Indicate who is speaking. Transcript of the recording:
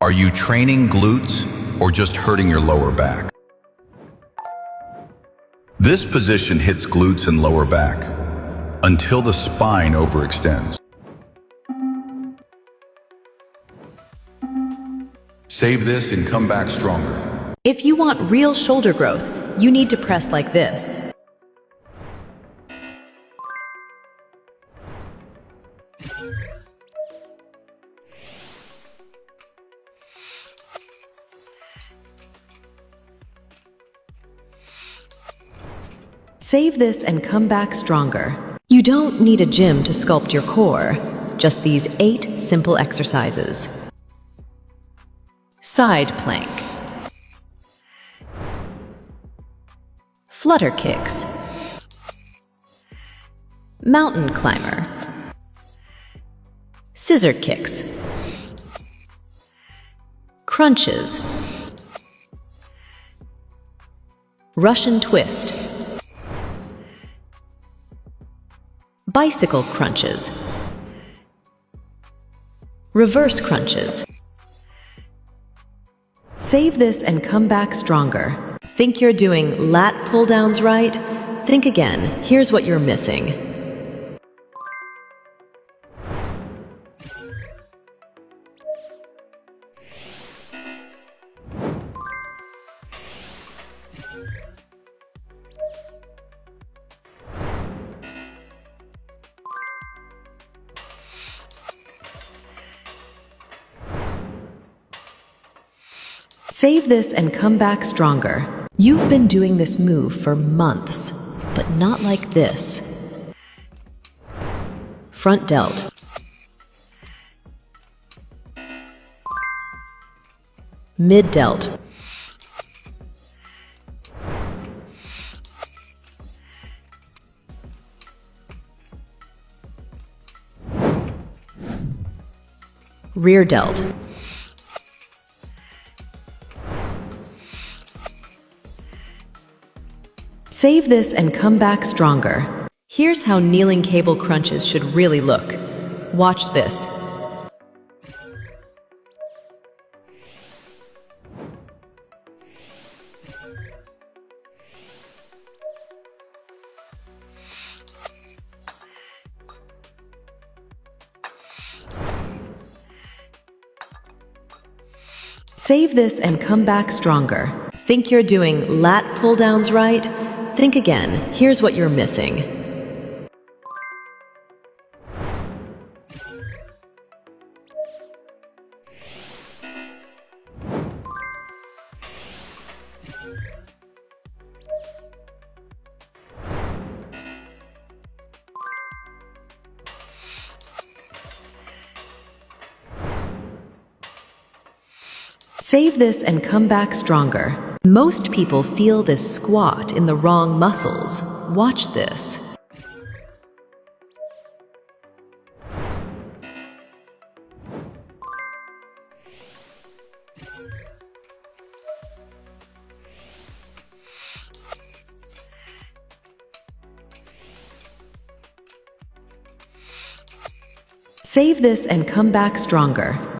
Speaker 1: Are you training glutes or just hurting your lower back? This position hits glutes and lower back until the spine overextends. Save this and come back stronger.
Speaker 2: If you want real shoulder growth, you need to press like this. Save this and come back stronger. You don't need a gym to sculpt your core, just these 8 simple exercises. Side plank, flutter kicks, mountain climber, scissor kicks, crunches, Russian twist, bicycle crunches, reverse crunches. Save this and come back stronger. Think you're doing lat pull-downs right? Think again. Here's what you're missing. Save this and come back stronger. You've been doing this move for months, but not like this. Front delt. Mid delt. Rear delt. Save this and come back stronger. Here's how kneeling cable crunches should really look. Watch this. Save this and come back stronger. Think you're doing lat pull-downs right? Think again. Here's what you're missing. Save this and come back stronger. Most people feel this squat in the wrong muscles. Watch this. Save this and come back stronger.